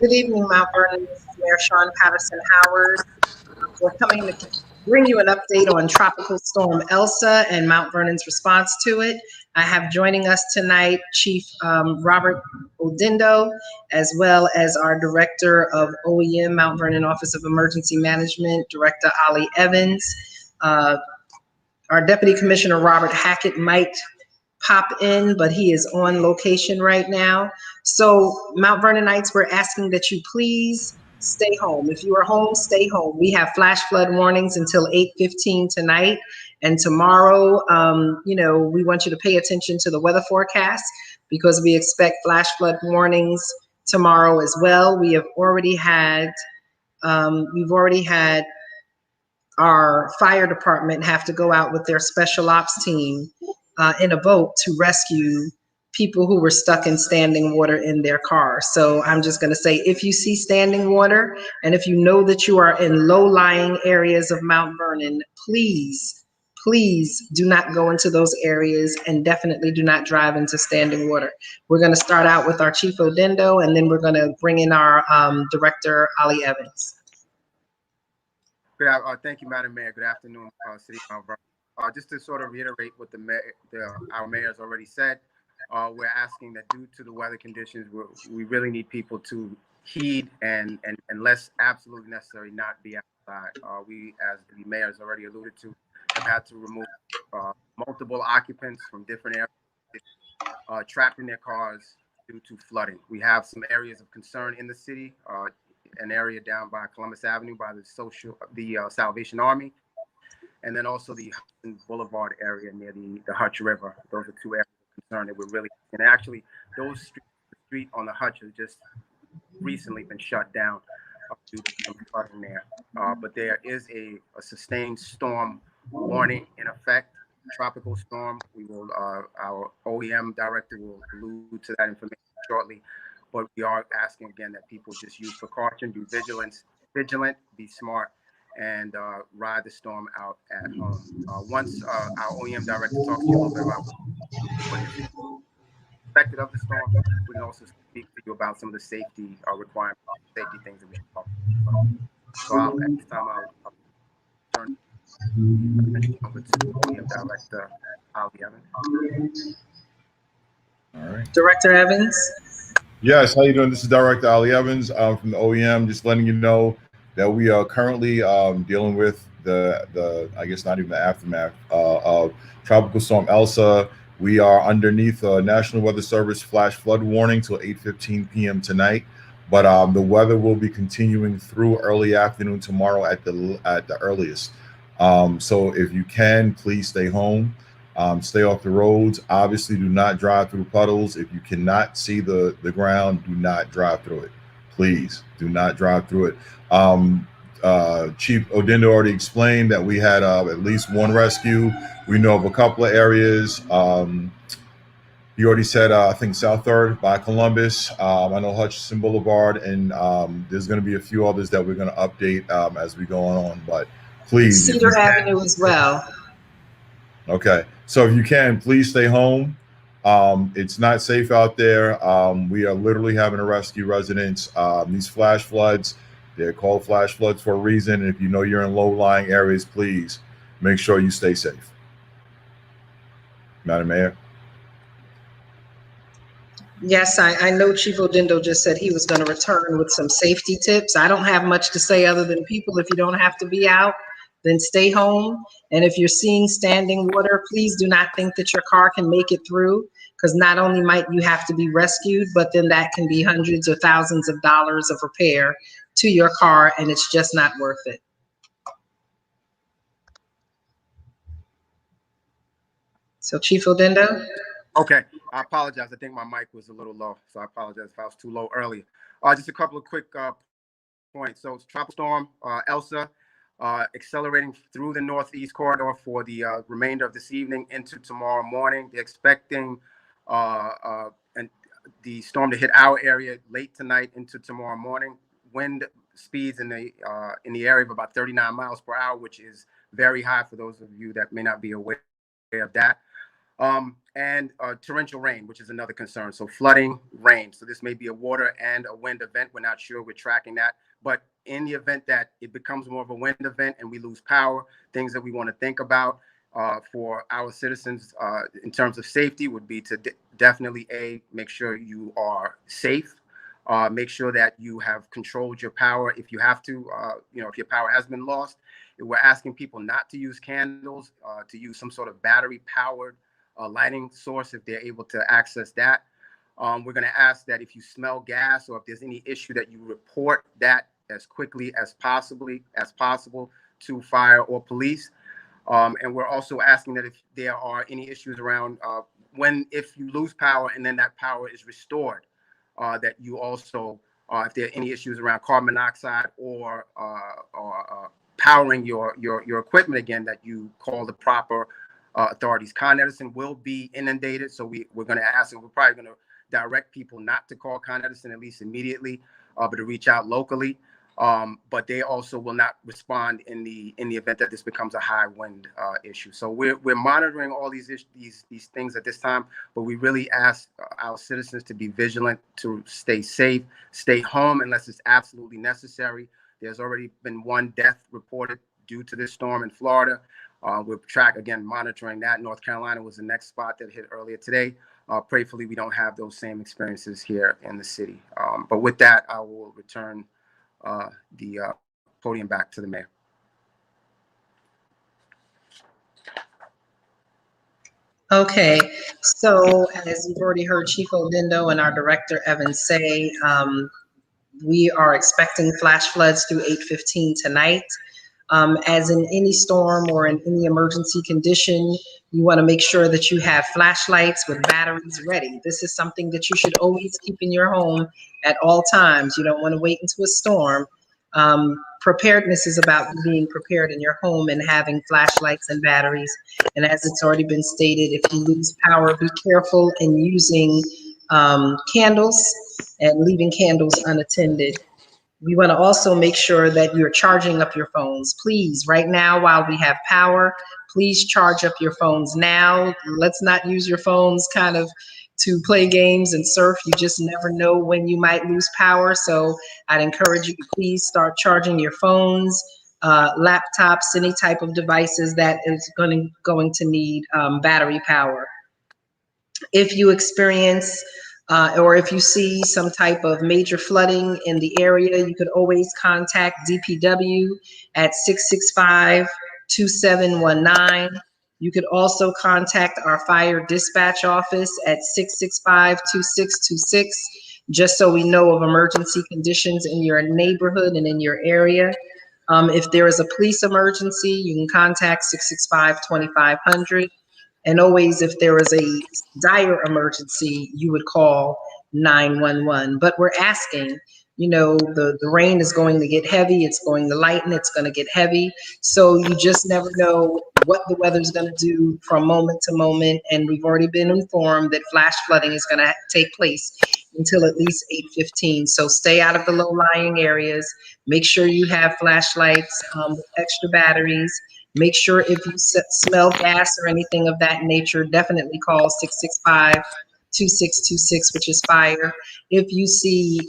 Good evening, Mount Vernon. This is Mayor Sean Patterson-Howard. We're coming to bring you an update on Tropical Storm Elsa and Mount Vernon's response to it. I have joining us tonight Chief Robert Odindo, as well as our Director of OEM, Mount Vernon Office of Emergency Management, Director Ali Evans. Our Deputy Commissioner Robert Hackett might pop in, but he is on location right now. So Mount Vernonites, we're asking that you please stay home. If you are home, stay home. We have flash flood warnings until 8:15 tonight. And tomorrow, we want you to pay attention to the weather forecast because we expect flash flood warnings tomorrow as well. We've already had our fire department have to go out with their special ops team in a boat to rescue people who were stuck in standing water in their car. So I'm just going to say, if you see standing water, and if you know that you are in low-lying areas of Mount Vernon, please do not go into those areas, and definitely do not drive into standing water. We're going to start out with our Chief Odindo, and then we're going to bring in our Director, Ali Evans. Thank you, Madam Mayor. Good afternoon, City of Mount Vernon. Just to sort of reiterate what our mayor has already said, we're asking that due to the weather conditions, we really need people to heed and unless absolutely necessary, not be outside. We, as the mayor has already alluded to, have had to remove multiple occupants from different areas trapped in their cars due to flooding. We have some areas of concern in the city. An area down by Columbus Avenue by the Salvation Army, and then also the Hudson Boulevard area near the Hutch River. Those are two areas of concern that we're really, and actually those the street on the Hutch has just recently been shut down due to some flooding there. But there is a sustained storm warning in effect, tropical storm. Our OEM director will allude to that information shortly. But we are asking again that people just use precaution, be vigilant, be smart, and ride the storm out at home. Once our OEM director talks to you a little bit about what is expected of the storm, we can also speak to you about some of the safety requirements, safety things that we should talk about. So at this time, I'll turn over to OEM director Ali Evans. All right. Director Evans. Yes, how you doing? This is Director Ali Evans from the OEM. Just letting you know that we are currently dealing with the I guess not even the aftermath of Tropical Storm Elsa. We are underneath National Weather Service flash flood warning till 8:15 p.m. tonight, but the weather will be continuing through early afternoon tomorrow at the earliest. So if you can, please stay home. Stay off the roads. Obviously, do not drive through puddles. If you cannot see the ground, do not drive through it. Please do not drive through it. Chief Odindo already explained that we had at least one rescue. We know of a couple of areas. He already said, I think South 3rd by Columbus. I know Hutchinson Boulevard, and there's going to be a few others that we're going to update as we go on. But please. Cedar Avenue as well. Okay. So if you can, please stay home. It's not safe out there. We are literally having to rescue residents. These flash floods, they're called flash floods for a reason. And if you know you're in low-lying areas, please make sure you stay safe. Madam Mayor. Yes, I know Chief Odindo just said he was going to return with some safety tips. I don't have much to say other than people, if you don't have to be out, then stay home. And if you're seeing standing water, please do not think that your car can make it through, because not only might you have to be rescued, but then that can be hundreds or thousands of dollars of repair to your car, and it's just not worth it. So Chief Odindo? Okay, I apologize. I think my mic was a little low, so I apologize if I was too low earlier. Just a couple of quick points. So Tropical Storm Elsa, accelerating through the northeast corridor for the remainder of this evening into tomorrow morning. They're expecting the storm to hit our area late tonight into tomorrow morning. Wind speeds in the area of about 39 miles per hour, which is very high for those of you that may not be aware of that. And torrential rain, which is another concern. So flooding, rain. So this may be a water and a wind event. We're not sure. We're tracking that. But in the event that it becomes more of a wind event and we lose power, things that we want to think about for our citizens in terms of safety would be to definitely, make sure you are safe. Make sure that you have controlled your power if you have to, if your power has been lost. We're asking people not to use candles, to use some sort of battery-powered lighting source if they're able to access that. We're going to ask that if you smell gas or if there's any issue that you report that as quickly as possible to fire or police. And we're also asking that if there are any issues around if you lose power and then that power is restored, that you also, if there are any issues around carbon monoxide or powering your equipment again, that you call the proper authorities. Con Edison will be inundated, so we're going to ask, and we're probably going to direct people not to call Con Edison at least immediately, but to reach out locally. But they also will not respond in the event that this becomes a high wind issue. So we're monitoring all these things at this time, but we really ask our citizens to be vigilant, to stay safe, stay home unless it's absolutely necessary. There's already been one death reported due to this storm in Florida. We're monitoring that. North Carolina was the next spot that hit earlier today. Prayerfully, we don't have those same experiences here in the city. But with that, I will return the podium back to the mayor. Okay, so as you've already heard Chief Odindo and our director Evan say, we are expecting flash floods through 8:15 tonight. As in any storm or in any emergency condition, you want to make sure that you have flashlights with batteries ready. This is something that you should always keep in your home at all times. You don't want to wait into a storm. Preparedness is about being prepared in your home and having flashlights and batteries. And as it's already been stated, if you lose power, be careful in using candles and leaving candles unattended. We want to also make sure that you're charging up your phones. Please, right now, while we have power, please charge up your phones now. Let's not use your phones kind of to play games and surf. You just never know when you might lose power. So I'd encourage you to please start charging your phones, laptops, any type of devices that is going to need battery power. If you experience or if you see some type of major flooding in the area, you could always contact DPW at 665-2719. You could also contact our fire dispatch office at 665-2626, just so we know of emergency conditions in your neighborhood and in your area. If there is a police emergency, you can contact 665-2500. And always, if there is a dire emergency, you would call 911. But we're asking, the rain is going to get heavy. It's going to lighten. It's going to get heavy. So you just never know what the weather's going to do from moment to moment. And we've already been informed that flash flooding is going to take place until at least 8:15. So stay out of the low-lying areas. Make sure you have flashlights with extra batteries. Make sure if you smell gas or anything of that nature, definitely call 665-2626, which is fire. If you see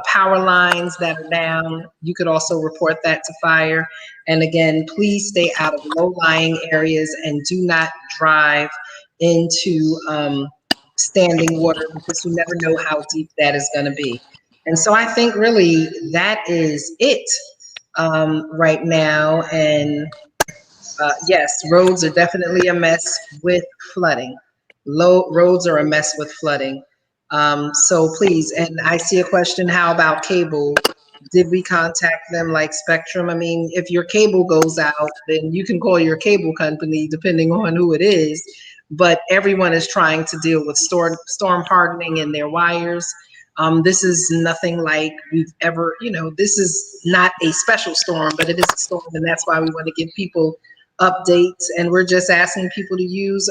power lines that are down, you could also report that to fire. And again, please stay out of low-lying areas and do not drive into standing water, because you never know how deep that is going to be. And so I think really that is it right now. And yes, roads are definitely a mess with flooding. Roads are a mess with flooding. So please, and I see a question, how about cable? Did we contact them like Spectrum? I mean, if your cable goes out, then you can call your cable company depending on who it is. But everyone is trying to deal with storm hardening in their wires. This is nothing like we've ever, this is not a special storm, but it is a storm, and that's why we want to give people updates. And we're just asking people to use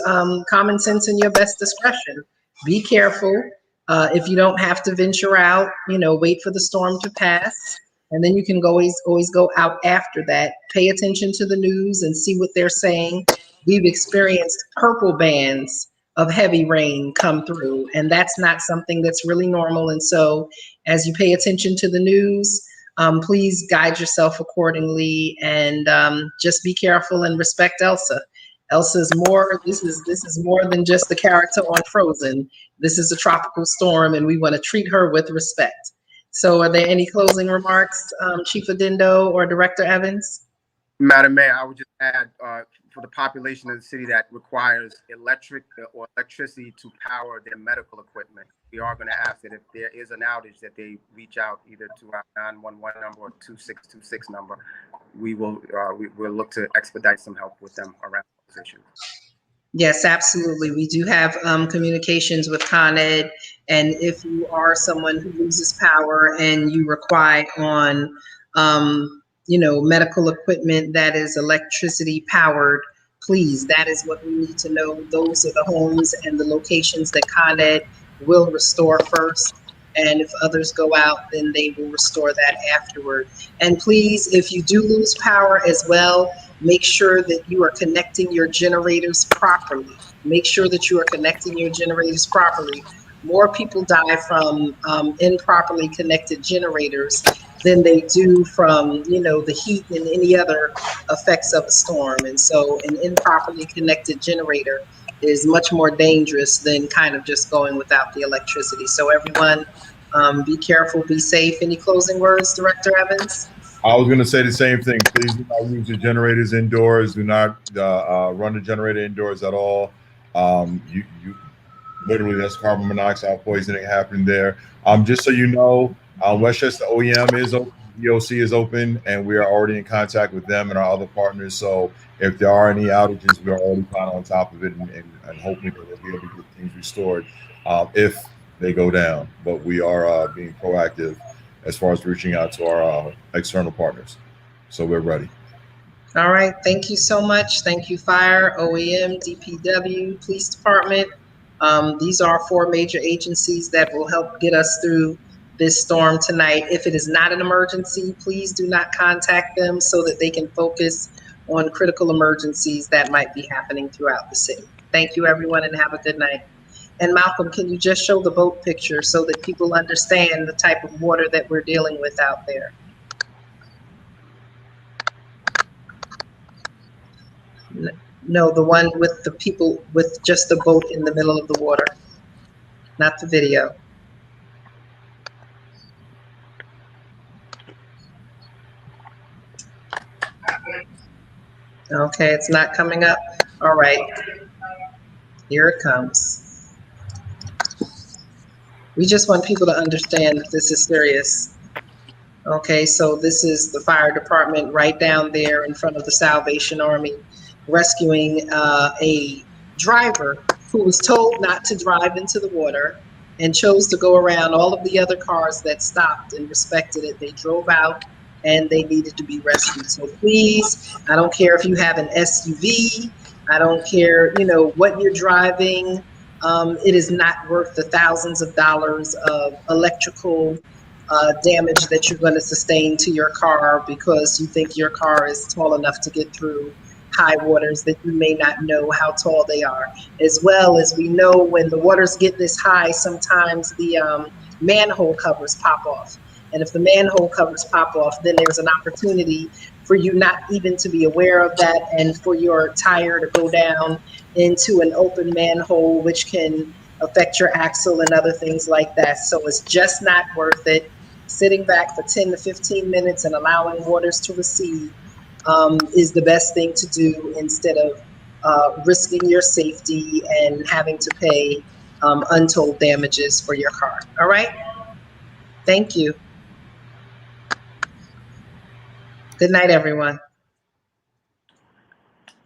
common sense and your best discretion. Be careful. If you don't have to venture out, wait for the storm to pass, and then you can always go out after that. Pay attention to the news and see what they're saying. We've experienced purple bands of heavy rain come through, and that's not something that's really normal. And so as you pay attention to the news, please guide yourself accordingly, and just be careful and respect Elsa. Elsa's more, this is more than just the character on Frozen. This is a tropical storm, and we want to treat her with respect. So are there any closing remarks, Chief Odindo or Director Evans? Madam Mayor, I would just add, for the population of the city that requires electricity to power their medical equipment, we are going to ask that if there is an outage, that they reach out either to our 911 number or 2626 number. We will we'll look to expedite some help with them around those issues. Yes, absolutely. We do have communications with Con Ed, and if you are someone who loses power and you rely on, medical equipment that is electricity powered, please, that is what we need to know. Those are the homes and the locations that Con Ed will restore first. And if others go out, then they will restore that afterward. And please, if you do lose power as well, make sure that you are connecting your generators properly. Make sure that you are connecting your generators properly. More people die from improperly connected generators than they do from, the heat and any other effects of a storm. And so an improperly connected generator is much more dangerous than kind of just going without the electricity. So everyone, be careful, be safe. Any closing words, Director Evans? I was going to say the same thing. Please do not use your generators indoors. Do not run the generator indoors at all. You literally, that's carbon monoxide poisoning happening there. Just so you know, Westchester OEM is open, DOC is open, and we are already in contact with them and our other partners. So if there are any outages, we are already kind of on top of it, and hopefully we'll be able to get things restored if they go down. But we are being proactive as far as reaching out to our external partners. So we're ready. All right. Thank you so much. Thank you, Fire, OEM, DPW, Police Department. These are 4 major agencies that will help get us through this storm tonight. If it is not an emergency, please do not contact them so that they can focus on critical emergencies that might be happening throughout the city. Thank you, everyone, and have a good night. And Malcolm, can you just show the boat picture so that people understand the type of water that we're dealing with out there? No, the one with the people with just the boat in the middle of the water, not the video. Okay, it's not coming up. All right, here it comes. We just want people to understand that this is serious. Okay, so this is the fire department right down there in front of the Salvation Army, rescuing a driver who was told not to drive into the water and chose to go around all of the other cars that stopped and respected it. They drove out and they needed to be rescued. So please, I don't care if you have an SUV, I don't care, what you're driving. It is not worth the thousands of dollars of electrical damage that you're going to sustain to your car because you think your car is tall enough to get through high waters that you may not know how tall they are. As well as we know when the waters get this high, sometimes the manhole covers pop off. And if the manhole covers pop off, then there's an opportunity for you not even to be aware of that and for your tire to go down into an open manhole, which can affect your axle and other things like that. So it's just not worth it. Sitting back for 10 to 15 minutes and allowing waters to recede is the best thing to do instead of risking your safety and having to pay untold damages for your car. All right? Thank you. Good night, everyone.